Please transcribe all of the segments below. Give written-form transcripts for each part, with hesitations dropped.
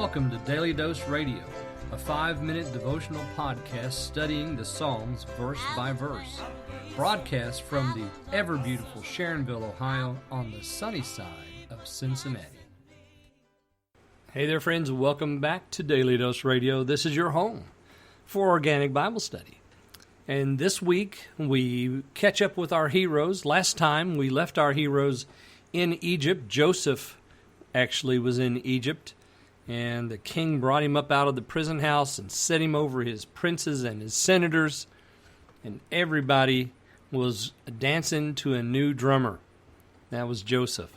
Welcome to Daily Dose Radio, a 5-minute devotional podcast studying the Psalms verse by verse. Broadcast from the ever-beautiful Sharonville, Ohio, on the sunny side of Cincinnati. Hey there, friends. Welcome back to Daily Dose Radio. This is your home for Organic Bible Study. And this week, we catch up with our heroes. Last time, we left our heroes in Egypt. Joseph actually was in Egypt. And the king brought him up out of the prison house and set him over his princes and his senators. And everybody was dancing to a new drummer. That was Joseph.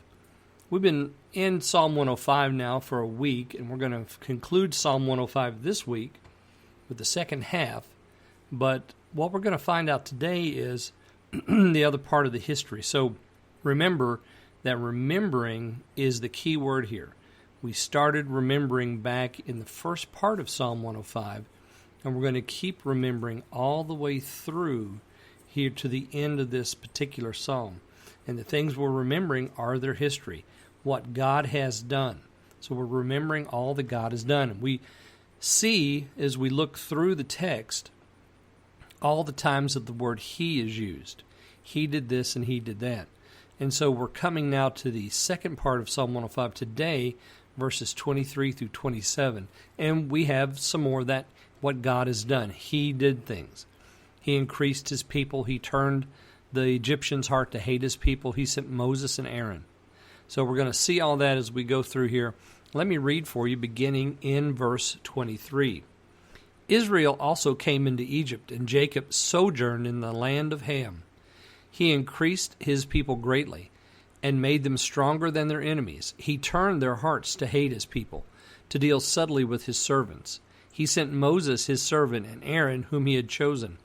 We've been in Psalm 105 now for a week, and we're going to conclude Psalm 105 this week with the second half. But what we're going to find out today is the other part of the history. So remember that remembering is the key word here. We started remembering back in the first part of Psalm 105, and we're going to keep remembering all the way through here to the end of this particular psalm. And the things we're remembering are their history, what God has done. So we're remembering all that God has done. And we see, as we look through the text, all the times that the word He is used. He did this and He did that. And so we're coming now to the second part of Psalm 105 today, verses 23 through 27. And we have some more of that, what God has done. He did things. He increased His people. He turned the Egyptians' heart to hate His people. He sent Moses and Aaron. So we're going to see all that as we go through here. Let me read for you, beginning in verse 23. Israel also came into Egypt, and Jacob sojourned in the land of Ham. He increased his people greatly, and made them stronger than their enemies. He turned their hearts to hate His people, to deal subtly with His servants. He sent Moses His servant, and Aaron whom He had chosen.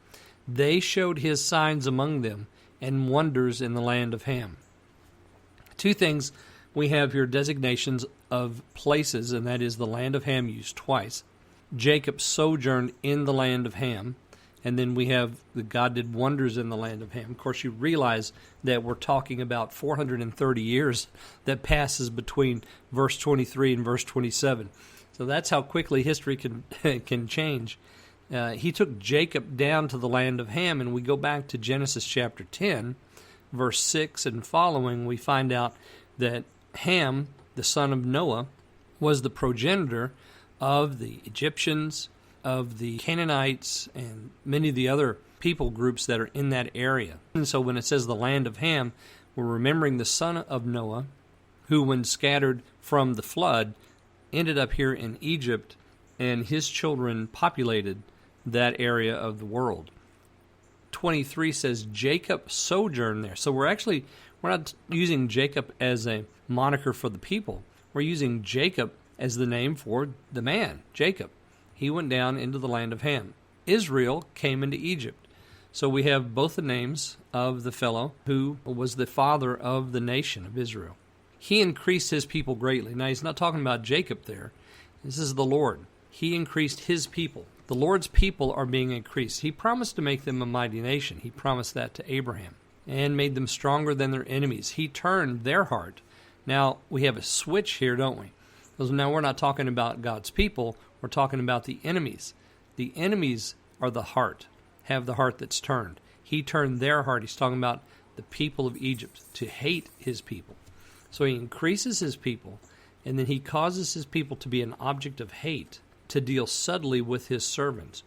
They showed His signs among them, and wonders in the land of Ham. Two things we have here, designations of places, and that is the land of Ham used twice. Jacob sojourned in the land of Ham, and then we have that God did wonders in the land of Ham. Of course, you realize that we're talking about 430 years that passes between verse 23 and verse 27. So that's how quickly history can change. He took Jacob down to the land of Ham, and we go back to Genesis chapter 10, verse 6 and following, we find out that Ham, the son of Noah, was the progenitor of the Egyptians, of the Canaanites, and many of the other people groups that are in that area. And so when it says the land of Ham, we're remembering the son of Noah, who when scattered from the flood, ended up here in Egypt, and his children populated that area of the world. 23 says Jacob sojourned there. So we're not using Jacob as a moniker for the people. We're using Jacob as the name for the man, Jacob. He went down into the land of Ham. Israel came into Egypt. So we have both the names of the fellow who was the father of the nation of Israel. He increased his people greatly. Now, he's not talking about Jacob there. This is the Lord. He increased His people. The Lord's people are being increased. He promised to make them a mighty nation. He promised that to Abraham and made them stronger than their enemies. He turned their heart. Now, we have a switch here, don't we? Because now we're not talking about God's people. We're talking about the enemies. The enemies are the heart, have the heart that's turned. He turned their heart. He's talking about the people of Egypt to hate His people. So He increases His people, and then He causes His people to be an object of hate, to deal subtly with His servants.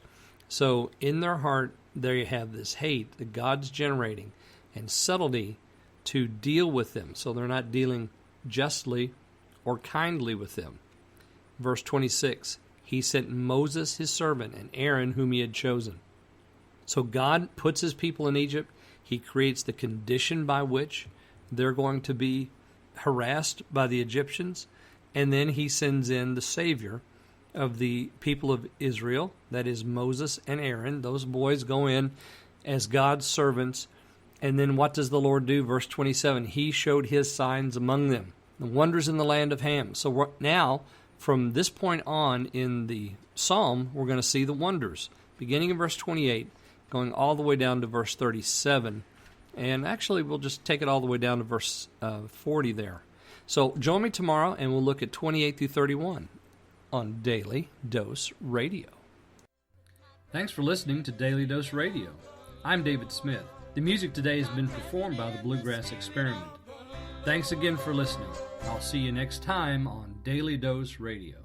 So in their heart, there you have this hate that God's generating, and subtlety to deal with them. So they're not dealing justly or kindly with them. Verse 26, He sent Moses His servant and Aaron whom He had chosen. So God puts His people in Egypt. He creates the condition by which they're going to be harassed by the Egyptians. And then He sends in the Savior of the people of Israel, that is Moses and Aaron. Those boys go in as God's servants. And then what does the Lord do? Verse 27, He showed His signs among them, the wonders in the land of Ham. So now, from this point on in the psalm, we're going to see the wonders, beginning in verse 28, going all the way down to verse 37. And actually, we'll just take it all the way down to verse 40 there. So join me tomorrow, and we'll look at 28 through 31. on Daily Dose Radio. Thanks for listening to Daily Dose Radio. I'm David Smith. The music today has been performed by the Bluegrass Experiment. Thanks again for listening. I'll see you next time on Daily Dose Radio.